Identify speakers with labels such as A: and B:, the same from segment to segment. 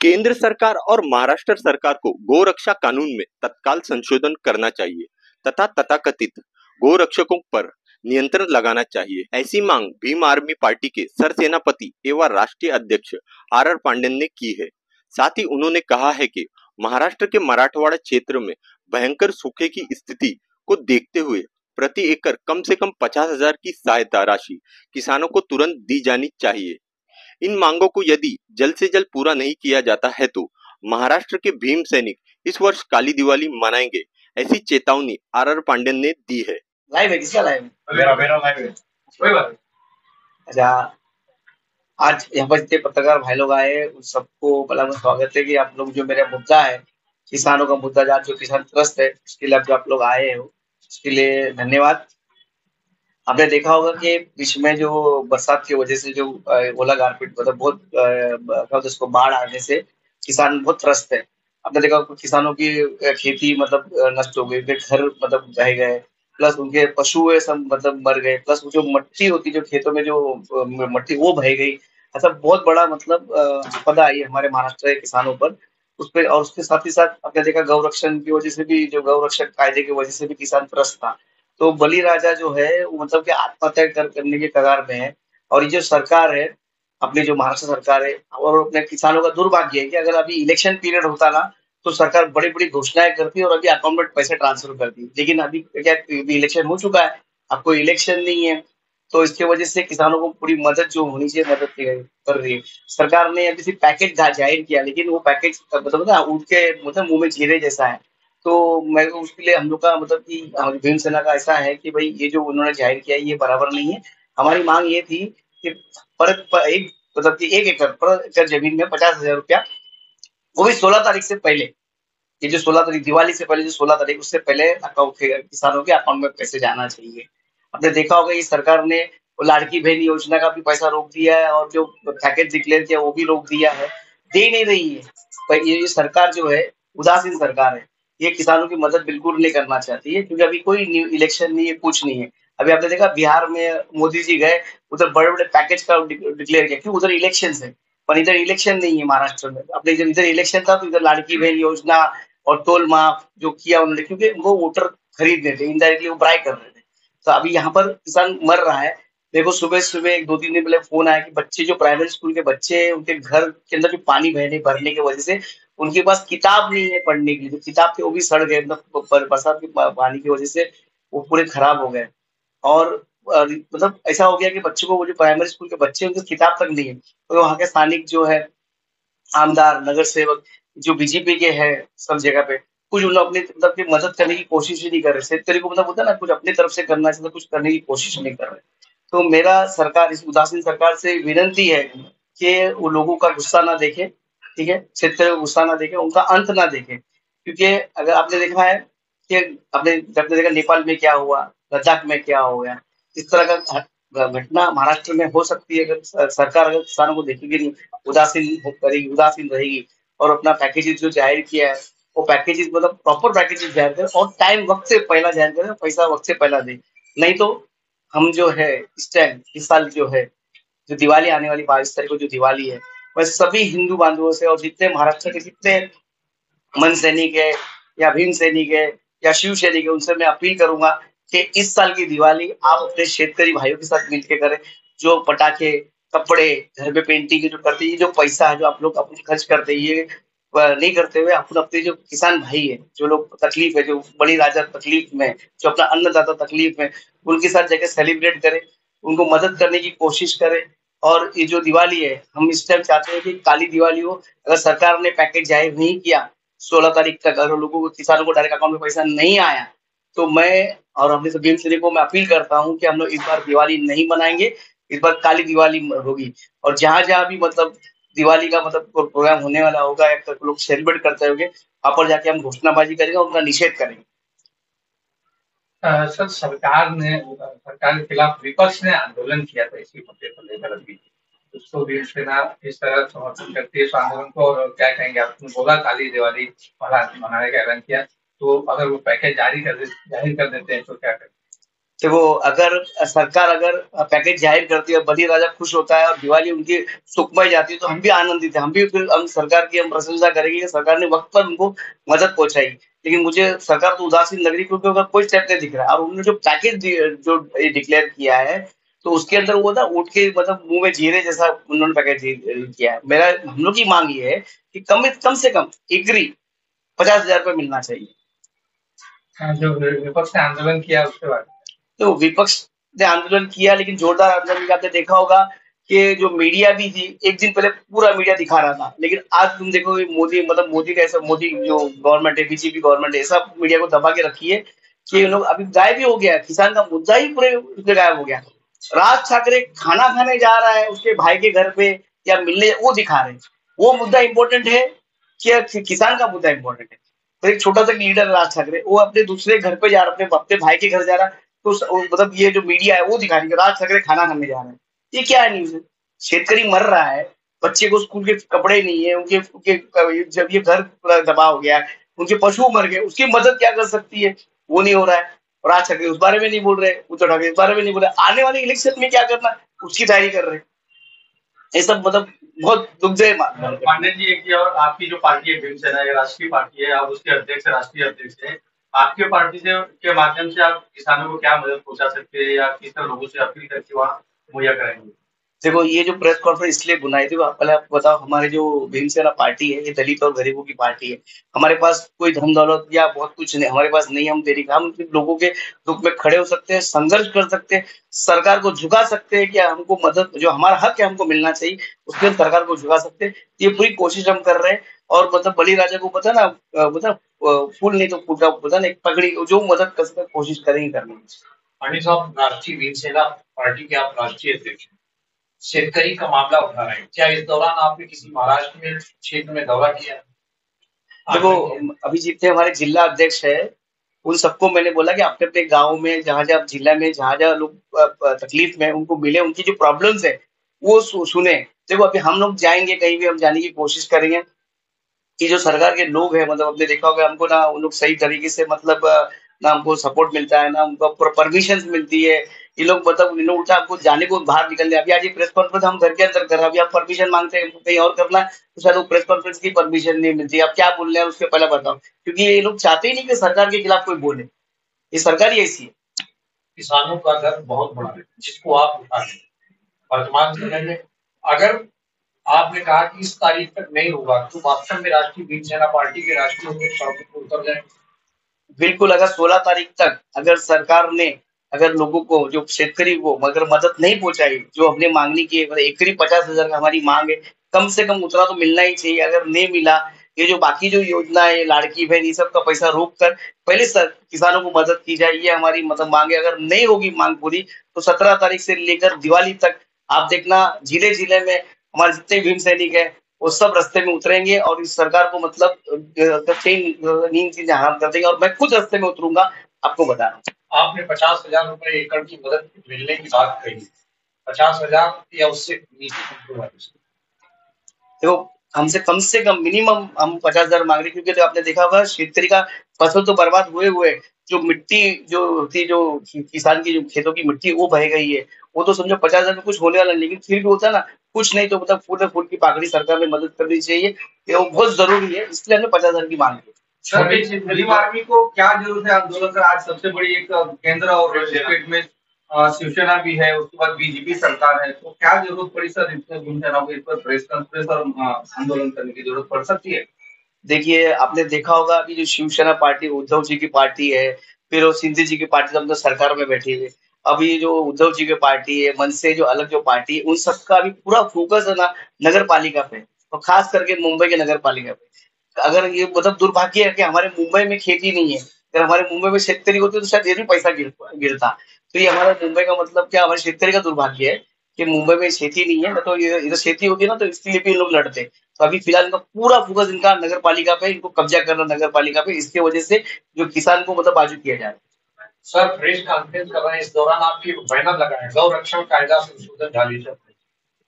A: केंद्र सरकार और महाराष्ट्र सरकार को गोरक्षा कानून में तत्काल संशोधन करना चाहिए तथा तथाकथित गोरक्षकों पर नियंत्रण लगाना चाहिए। ऐसी मांग भीम आर्मी पार्टी के सरसेनापति एवं राष्ट्रीय अध्यक्ष आर पांडेन ने की है। साथ ही उन्होंने कहा है कि महाराष्ट्र के मराठवाड़ा क्षेत्र में भयंकर सूखे की स्थिति को देखते हुए प्रति एकड़ कम से कम 50,000 की सहायता राशि किसानों को तुरंत दी जानी चाहिए। इन मांगों को यदि जल्द से जल्द पूरा नहीं किया जाता है तो महाराष्ट्र के भीम सैनिक इस वर्ष काली दिवाली मनाएंगे, ऐसी चेतावनी आर पांडेन ने दी है।
B: लाइव है, किसका लाइव है?
C: मेरा लाइव है। कोई बात नहीं।
B: अच्छा, आज यहाँ पर जितने पत्रकार भाई लोग आए उन सबको पहला स्वागत है कि आप लोग जो मेरा मुद्दा है किसानों का मुद्दा, जहाँ जो किसान त्रस्त है उसके लिए आप लोग आए हो, उसके लिए धन्यवाद। आपने देखा होगा कि बीच में जो बरसात की वजह से जो ओला गारपीट मतलब बहुत उसको बाढ़ आने से किसान बहुत त्रस्त है। आपने देखा होगा किसानों की खेती मतलब नष्ट हो गई, उनके घर मतलब बह गए, प्लस उनके पशु सब मतलब मर गए, प्लस जो मट्टी होती जो खेतों में जो मट्टी वो बह गई। ऐसा बहुत बड़ा मतलब आपदा आई हमारे महाराष्ट्र के किसानों पर उस पर। और उसके साथ ही साथ आपने देखा गौरक्षण की वजह से भी, जो गौरक्षक कायदे की वजह से भी किसान त्रस्त था। तो बलिराजा जो है वो मतलब कि आत्महत्या करने के कगार में है। और ये जो सरकार है, अपनी जो महाराष्ट्र सरकार है, और अपने किसानों का दुर्भाग्य है कि अगर अभी इलेक्शन पीरियड होता ना तो सरकार बड़ी बड़ी घोषणाएं करती और अभी अकाउंट में पैसे ट्रांसफर करती, लेकिन अभी क्या इलेक्शन हो चुका है, अब कोई इलेक्शन नहीं है। तो इसकी वजह से किसानों को पूरी मदद जो होनी चाहिए मदद कर रही है सरकार ने। अभी सिर्फ पैकेज जाहिर किया, लेकिन वो पैकेज मतलब ना उनके मतलब मुंह में जीरे जैसा है। तो मैं उसके लिए हम लोग का मतलब कि भीम सेना का ऐसा है कि भाई ये जो उन्होंने जाहिर किया ये बराबर नहीं है। हमारी मांग ये थी कि एक मतलब कि 1 एकड़ पर एकड़ जमीन में 50,000 रुपया, वो भी 16 तारीख से पहले, ये जो 16 तारीख दिवाली से पहले जो 16 तारीख उससे पहले अकाउंट किसानों के अकाउंट में पैसे जाना चाहिए। आपने देखा होगा ये सरकार ने वो लाड़की बहन योजना का भी पैसा रोक दिया है और जो पैकेज डिक्लेयर किया वो भी रोक दिया है, दे नहीं रही है। पर ये सरकार जो है उदासीन सरकार है, ये किसानों की मदद बिल्कुल नहीं करना चाहती है, क्योंकि अभी कोई इलेक्शन नहीं है, कुछ नहीं है। अभी आपने देखा बिहार में मोदी जी गए, उधर बड़े बड़े पैकेज का डिक्लेयर किया, क्यों? उधर इलेक्शन है, पर इधर इलेक्शन नहीं है महाराष्ट्र में। अपने इधर इलेक्शन था तो इधर लाड़की बहन योजना और टोल माफ जो किया उन्होंने, क्योंकि वो वोटर खरीद रहे थे, इनडायरेक्टली वो ब्राई कर रहे थे। तो अभी यहाँ पर किसान मर रहा है। देखो सुबह सुबह 2-3 दिन पहले फोन आया कि बच्चे जो प्राइमरी स्कूल के बच्चे हैं उनके घर के अंदर जो पानी भरने की वजह से उनके पास किताब नहीं है पढ़ने की, जो किताब थे वो भी सड़ गए, मतलब बरसात के पानी की वजह से वो पूरे खराब हो गए। और मतलब ऐसा हो गया कि बच्चों को, वो जो प्राइमरी स्कूल के बच्चे उनकी किताब तक नहीं है। तो वहाँ के स्थानिक जो है आमदार, नगर सेवक जो बीजेपी के हैं सब जगह पे, कुछ उन लोग अपनी मतलब की मदद करने की कोशिश ही नहीं कर रहे। शेतकरी को मतलब होता है ना, कुछ अपनी तरफ से करना चाहिए, कुछ करने की कोशिश नहीं कर रहे। तो मेरा सरकार, इस उदासीन सरकार से विनती है कि वो लोगों का गुस्सा ना देखे, ठीक है? शेतकरी का गुस्सा ना देखे, उनका अंत ना देखे। क्योंकि अगर आपने देखा है कि आपने देखा नेपाल में क्या हुआ, लद्दाख में क्या हो गया, इस तरह का घटना महाराष्ट्र में हो सकती है अगर सरकार अगर किसानों को देखेगी नहीं, उदासीन रहेगी और अपना पैकेजेस जो जाहिर किया है वो पैकेजेस मतलब प्रॉपर पैकेजेस जाहिर करें और टाइम वक्त से पहला जाहिर करें, पैसा वक्त से पहला दें। नहीं तो हम जो है इस टाइम इस साल जो है जो दिवाली आने वाली 22 तारीख को जो दिवाली है, वह सभी हिंदू बांधवों से और जितने महाराष्ट्र के जितने मन सैनिक है या भीम सैनिक है या शिव सैनिक है, उनसे मैं अपील करूंगा कि इस साल की दिवाली आप अपने शेतकरी भाइयों के साथ मिलकर करें। जो पटाखे, कपड़े, घर में पेंटिंग जो करते हैं, जो पैसा है जो आप लोग अपने खर्च करते हैं, ये नहीं करते हुए अपन अपने जो किसान भाई है, जो लोग तकलीफ है, जो बड़ी राजा तकलीफ में, जो अपना अन्नदाता तकलीफ में, उनके साथ जाकर सेलिब्रेट करें, उनको मदद करने की कोशिश करें। और ये जो दिवाली है, हम इस टाइम चाहते हैं कि काली दिवाली हो। अगर सरकार ने पैकेज जाहिर नहीं किया 16 तारीख तक, अगर लोगों को, किसानों को डायरेक्ट अकाउंट में पैसा नहीं आया, तो मैं और अपने सभी भीम सैनिकों को मैं अपील करता हूँ कि हम लोग इस बार दिवाली नहीं मनाएंगे, इस बार काली दिवाली होगी। और जहाँ-जहाँ भी मतलब दिवाली का मतलब प्रोग्राम होने वाला होगा या लोग सेलिब्रेट करते होंगे, वहाँ पर जाके हम घोषणाबाजी करेंगे और उनका निषेध करेंगे।
C: सर, सरकार के खिलाफ विपक्ष ने आंदोलन किया था इसी मुद्दे को लेकर, अभी उसको भी सेना किस तरह समर्थन करती है इस आंदोलन को, और क्या कहेंगे? आपने बोला काली दिवाली मनाने का ऐलान किया, तो अगर वो पैकेज जाहिर कर देते हैं तो क्या करें?
B: देखो, अगर सरकार अगर पैकेज जाहिर करती है, बलिराजा खुश होता है और दिवाली उनकी सुखमय जाती है, तो हम भी आनंदित हैं। हम भी फिर हम सरकार की हम प्रशंसा करेंगे कि सरकार ने वक़्त पर उनको मदद पहुँचाई। लेकिन मुझे सरकार तो उदासीन लग रही है क्योंकि उनका कोई स्टेप नहीं दिख रहा है और उन्होंने जो पैकेज जो ये डिक्लेयर किया है, तो उसके अंदर वो ना उठ के मतलब मुँह में जीरे जैसा उन्होंने पैकेज किया है। मेरा हम लोग की माँग ये है कि कम से कम एग्री ₹50,000 मिलना चाहिए।
C: जो विपक्ष ने आंदोलन किया उसके बाद
B: तो विपक्ष ने आंदोलन किया लेकिन जोरदार आंदोलन आपने देखा होगा कि जो मीडिया भी थी एक दिन पहले पूरा मीडिया दिखा रहा था, लेकिन आज तुम देखो मोदी मतलब मोदी का ऐसा मोदी जो गवर्नमेंट है बीजेपी गवर्नमेंट है ऐसा मीडिया को दबा के रखी है कि ये लोग अभी गायब ही हो गया। किसान का मुद्दा ही पूरे उसमें गायब हो गया। राज ठाकरे खाना खाने जा रहा है उसके भाई के घर पे या मिलने वो दिखा रहे हैं। वो मुद्दा इंपॉर्टेंट है कि किसान का मुद्दा इंपॉर्टेंट है। तो एक छोटा सा लीडर राज ठाकरे वो अपने दूसरे घर पे जा रहा है अपने भाई के घर जा रहा है, तो मतलब ये जो मीडिया है वो दिखा रही है राज ठाकरे खाना खाने जा रहे हैं। ये क्या है न्यूज? शेतकरी मर रहा है, बच्चे को स्कूल के कपड़े नहीं है, उनके उनके जब ये घर पूरा दबा हो गया, उनके पशु मर गए, उसकी मदद क्या कर सकती है? वो नहीं हो रहा है। और राज ठाकरे उस बारे में नहीं बोल रहे, उद्धव ठाकरे इस बारे में नहीं बोल रहे, आने वाले इलेक्शन में क्या करना है, उसकी तैयारी कर रहे हैं। ये सब मतलब बहुत दुखदायी
C: पांडे जी एक और आपकी जो पार्टी है भीमसेना ये राष्ट्रीय पार्टी है, आप उसके अध्यक्ष राष्ट्रीय अध्यक्ष हैं। आपके पार्टी से के माध्यम से आप किसानों को क्या मदद पहुंचा सकते हैं या किस तरह लोगों से अपील करके वहाँ मुहैया करेंगे?
B: देखो ये जो प्रेस कॉन्फ्रेंस इसलिए बुलाई थी पहले आपको बताओ, हमारे जो भीमसेना पार्टी है ये दलित और गरीबों की पार्टी है। हमारे पास कोई धन दौलत या बहुत कुछ नहीं हमारे पास नहीं, हम तेरी हम सिर्फ लोगों के दुख में खड़े हो सकते हैं, संघर्ष कर सकते हैं, सरकार को झुका सकते हैं कि हमको मदद जो हमारा हक है हमको मिलना चाहिए, उसके लिए सरकार को झुका सकते हैं। ये पूरी कोशिश हम कर रहे हैं। और मतलब बलिराजा को पता ना मतलब फूल नहीं तो फूटा पता ना एक पगड़ी जो मदद कर सकते कोशिश करेंगे करने की।
C: पांडे साहब राष्ट्रीय भीमसेना पार्टी के आप राष्ट्रीय अध्यक्ष हैं, शेतकरी का मामला उठा रहे हैं, क्या इस दौरान आपने किसी महाराष्ट्र में क्षेत्र में दौरा किया?
B: देखो अभी जितने हमारे जिला अध्यक्ष है उन सबको मैंने बोला कि अपने अपने गांव में जहाँ-जहाँ जिला में जहाँ-जहाँ लोग तकलीफ में उनको मिले, उनकी जो प्रॉब्लम्स है वो सुने। देखो अभी हम लोग जाएंगे कहीं भी हम जाने की कोशिश करेंगे कि जो सरकार के लोग हैं मतलब आपने देखा होगा हमको ना उन लोग सही तरीके से मतलब ना हमको सपोर्ट मिलता है ना हमको परमिशन मिलती है। ये लोग मतलब इन लोग उल्टा हमको जाने को बाहर निकलने अभी आज ये प्रेस कॉन्फ्रेंस हम घर के अंदर कर रहे हैं, अभी आप परमिशन मांगते हैं कहीं और करना है तो शायद वो प्रेस कॉन्फ्रेंस की परमिशन नहीं मिलती। आप क्या बोल रहे हैं उसके पहले बताओ, क्योंकि ये लोग चाहते ही नहीं कि सरकार के खिलाफ कोई बोले। ये सरकार ही ऐसी है।
C: किसानों का दर्द बहुत बड़ा है जिसको आप उठा रहे हैं वर्तमान समय में। अगर आपने कहा कि इस तारीख तक नहीं होगा तो वास्तव में राष्ट्रीय भीमसेना पार्टी के राष्ट्रीय अध्यक्ष सड़कों पर उतर जाए?
B: बिल्कुल अगर 16 तारीख तक अगर सरकार ने अगर लोगों को जो शेतकरी को अगर मदद नहीं पहुंचाई जो हमने मांगनी की है, मतलब एकरी 50,000 का हमारी मांग है, कम से कम उतना तो मिलना ही चाहिए। अगर नहीं मिला ये जो बाकी जो योजना है लाड़की बहन ये सब का पैसा रोक कर पहले सर किसानों को मदद की जाए, ये हमारी मतलब मांग है। अगर नहीं होगी मांग पूरी तो 17 तारीख से लेकर दिवाली तक आप देखना जिले जिले में हमारे जितने भीम सैनिक है वो सब रास्ते में उतरेंगे और इस सरकार को मतलब नींद से हराम कर देंगे और मैं खुद रास्ते में उतरूंगा आपको बता रहा हूँ।
C: आपने 50,000 रुपए एकड़ की मदद मिलने की बात कही, 50,000 या उससे नीचे?
B: देखो हमसे कम से कम मिनिमम हम 50,000 मांग रहे क्योंकि तो आपने देखा होगा शेतकरी का फसल तो बर्बाद हुए जो मिट्टी जो होती जो किसान की जो खेतों की मिट्टी वो बह गई है, वो तो समझो 50,000 में कुछ होने वाला नहीं, लेकिन फिर भी होता है ना कुछ नहीं तो मतलब फूल की पाकड़ी सरकार ने मदद करनी चाहिए, ये वो बहुत जरूरी है इसलिए हमने 50,000 की मांग की।
C: सर मुस्लिम आर्मी को क्या जरूरत है आंदोलन का? आज सबसे बड़ी एक केंद्र और स्टेट में शिवसेना भी है, उसके बाद बीजेपी सरकार है, तो क्या जरूरत पड़ी सर इसमें भीमसेना को इस पर प्रेस कॉन्फ्रेंस और आंदोलन करने की जरूरत पड़ सकती है?
B: देखिए आपने देखा होगा अभी जो शिवसेना पार्टी उद्धव जी की पार्टी है, फिर वो सिंधे जी की पार्टी तो सरकार में बैठी हुई है। अभी जो उद्धव जी की पार्टी है, मन से जो अलग जो पार्टी है, उन सबका अभी पूरा फोकस है ना नगर पालिका पे और खास करके मुंबई के नगर पालिका पे। अगर ये मतलब दुर्भाग्य है कि हमारे मुंबई में खेती नहीं है, अगर हमारे मुंबई में शेतकरी होती तो शायद ये भी पैसा गिरता। तो ये हमारा मुंबई का मतलब क्या हमारे शेतकरी का दुर्भाग्य है कि मुंबई में खेती नहीं है, ना तो ये इधर खेती होती ना तो इसके लिए भी इन लोग लड़ते। तो अभी फिलहाल इनका पूरा फोकस इनका नगर पालिका पे, इनको कब्जा करना नगर पालिका पे, इसकी वजह से जो किसान को मतलब बाजू किया जा रहा है।
C: सर प्रेस कॉन्फ्रेंस कर रहे हैं इस दौरान आपकी बैनर लगा है गौ रक्षण कायदा संशोधन जारी,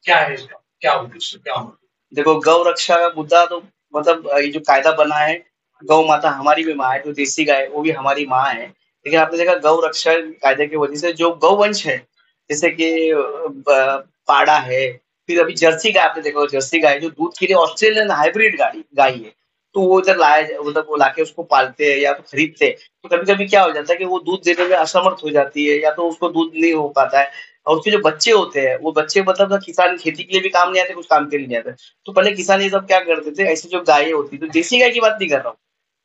C: क्या है इसका क्या उद्देश्य क्या होगा?
B: देखो गौ रक्षा का मुद्दा तो मतलब ये जो कायदा बना है, गौ माता हमारी भी माँ है, जो देसी गाय वो भी हमारी माँ है। लेकिन आपने देखा गौ रक्षण कायदे की वजह से जो गौवंश है, जैसे कि पाड़ा है, फिर अभी जर्सी गाय आपने देखा होगा, जर्सी गाय जो दूध के लिए ऑस्ट्रेलियन हाइब्रिड गाय है, तो वो इधर लाया मतलब वो लाके उसको पालते हैं या तो खरीदते हैं। तो कभी कभी क्या हो जाता है कि वो दूध देने में असमर्थ हो जाती है या तो उसको दूध नहीं हो पाता है, और उसके जो बच्चे होते हैं वो बच्चे मतलब ना किसान खेती के लिए भी काम नहीं आते, कुछ काम के लिए नहीं आते। तो पहले किसान ये सब क्या करते थे, ऐसी जो गायें होती थी, तो देसी गाय की बात नहीं कर रहा हूँ,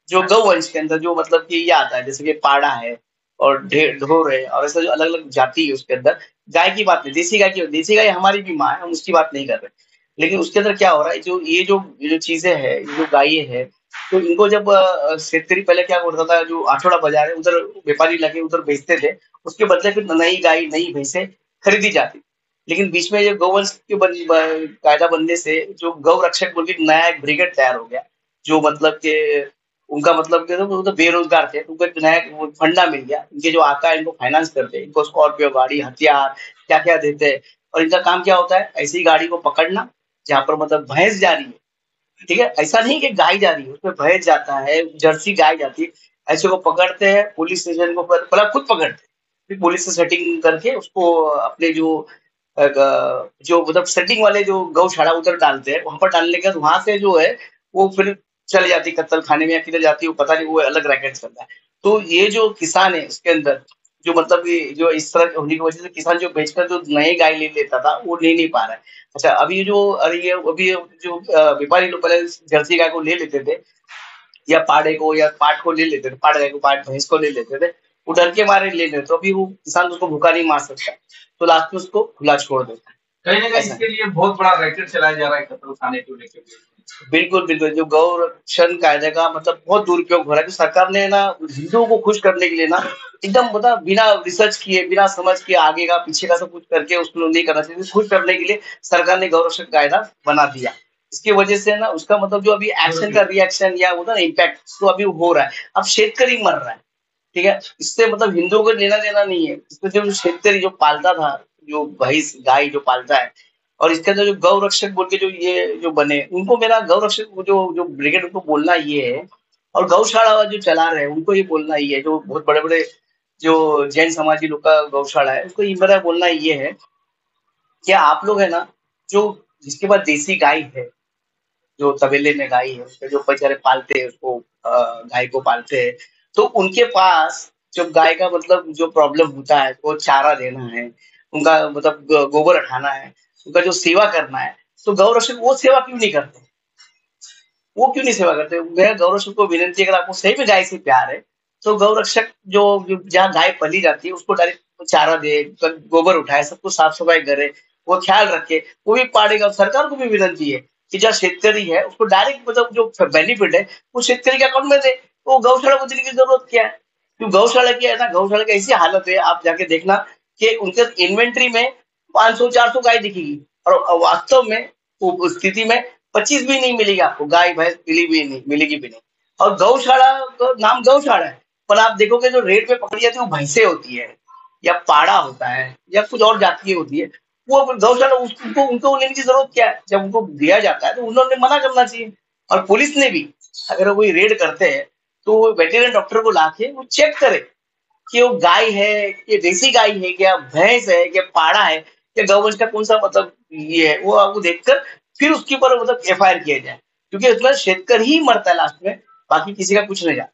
B: जो गौवंश के अंदर जो मतलब कि ये आता है, जैसे कि पाड़ा है और ढोर है और ऐसा जो अलग अलग जाति है उसके अंदर, गाय की बात नहीं, देसी गाय की, देसी गाय हमारी भी माँ है, हम उसकी बात नहीं कर रहे। लेकिन उसके अंदर क्या हो रहा है, जो ये जो चीजें है, ये जो गायें है, तो इनको जब शेतकरी पहले क्या करता था, जो आठवड़ा बाजार है उधर व्यापारी लगे उधर बेचते थे, उसके बदले फिर नई गाय नई भैंसे खरीदी जाती। लेकिन बीच में ये गौवंश के कायदा बनने से जो गौ रक्षक बोल के नया एक ब्रिगेड तैयार हो गया, जो मतलब के उनका मतलब कि वो तो बेरोजगार थे, तो उनको एक नया वो फंडा मिल गया, इनके जो आका है इनको फाइनेंस करते हैं, इनको स्कॉर्पियो गाड़ी, हथियार क्या क्या देते हैं। और इनका काम क्या होता है, ऐसी गाड़ी को पकड़ना जहाँ पर मतलब भैंस जा रही है, ठीक है, ऐसा नहीं कि गाय जा रही है, उसमें भैंस जाता है, जर्सी गाय जाती है, ऐसे को पकड़ते हैं, पुलिस स्टेशन को पहले खुद पकड़ते हैं, फिर पुलिस से सेटिंग करके उसको अपने जो मतलब सेटिंग वाले जो गौशाला उधर डालते हैं, वहां पर डालने के बाद वहां से जो है वो फिर चली जाती कत्तल खाने में या किधर जाती है वो पता नहीं, वो अलग रैकेट चलता है। तो ये जो किसान है उसके अंदर जो मतलब कि जो इस तरह होने की वजह से किसान जो बेचकर जो नए गाय ले लेता था वो ले नहीं पा रहा है। अच्छा, अभी ये जो अरे ये अभी जो व्यापारी लोग पहले जर्सी गाय को ले लेते थे या पाड़े को या पाठ को ले लेते थे, पाड़ गाय को, पाठ भैंस को ले लेते थे, वो डर के मारे ले लेते, तो अभी वो किसान उसको भूखा नहीं मार सकता, तो लास्ट में उसको खुला छोड़ देता है।
C: कहीं ना कहीं
B: ऐसा है।
C: इसके लिए बहुत बड़ा रैकेट चलाया जा रहा है कत्ल खाने को लेकर भी।
B: बिल्कुल, बिल्कुल, जो गौ-रक्षण कायदे का मतलब बहुत दुरुपयोग हो रहा है, कि सरकार ने ना हिंदुओं को खुश करने के लिए ना एकदम मतलब बिना रिसर्च किए, बिना समझ के आगे का पीछे का सब कुछ करके उसको नहीं करना चाहिए। खुश करने के लिए सरकार ने गौ-रक्षण कायदा बना दिया। इसकी वजह से ना उसका मतलब जो अभी एक्शन का रिएक्शन या होता है ना इम्पैक्ट, तो अभी हो रहा है। अब शेतकरी मर रहा है, ठीक है? इससे मतलब हिंदुओं को लेना-देना नहीं है। इसमें जो शेतकरी जो पालता था, जो भैंस, गाय जो पालता है, और इसके अंदर जो गौ रक्षक बोल के जो ये जो बने, उनको मेरा गौ रक्षक जो जो ब्रिगेड उनको बोलना ये है, और गौशाला जो चला रहे हैं उनको ये बोलना ये है, जो बहुत बड़े-बड़े जो जैन समाजी लोग का गौशाला है, उसको ये मेरा बोलना ये है कि आप लोग है ना, जो जिसके पास देसी गाय है, जो तबेले में गाय है, उसके जो बेचारे पालते हैं उसको, गाय को पालते हैं, तो उनके पास जब गाय का मतलब जो प्रॉब्लम होता है, वो चारा देना है, उनका मतलब गोबर हटाना है, उनका जो सेवा करना है, तो गौ रक्षक वो सेवा क्यों नहीं करते? वो क्यों नहीं सेवा करते? मेरा गौ रक्षक को विनंती है, अगर आपको सही में गाय से प्यार है, तो गौ रक्षक जो जहाँ गाय पली जाती है उसको डायरेक्ट चारा दे, गोबर उठाए, सब कुछ साफ सफाई करे, वो ख्याल रखे, वो भी पालेगा। सरकार को भी विनंती है कि जहाँ शेतकरी है उसको डायरेक्ट मतलब जो बेनिफिट है वो शेतकरी के अकाउंट में दे, वो गौशाला को देने की जरूरत क्या है? तो गौशाला क्या है ना, गौशाला की ऐसी हालत है, आप जाके देखना कि उनके इन्वेंट्री में 500-400 गाय दिखेगी, और वास्तव में वो स्थिति में 25 भी नहीं मिलेगी आपको, गाय भैंस मिलेगी भी नहीं। और गौशाला का नाम गौशाला है, पर आप देखोगे जो रेट में पकड़ी जाती है वो भैंसे होती है या पाड़ा होता है या कुछ और जाति होती है, वो गौशाला उनको उनको लेने की जरूरत क्या है? जब उनको दिया जाता है तो उन्होंने मना करना चाहिए। और पुलिस ने भी अगर वो कोई रेड करते हैं तो वो वेटेरिनरी डॉक्टर को लाके वो चेक करे कि वो गाय है, ये देसी गाय है क्या, भैंस है क्या, पाड़ा है या गौवंश का कौन सा मतलब ये है, वो आपको देखकर फिर उसके ऊपर मतलब एफआईआर किया जाए, क्योंकि उसमें शेतकरी ही मरता है लास्ट में, बाकी किसी का कुछ नहीं जाता।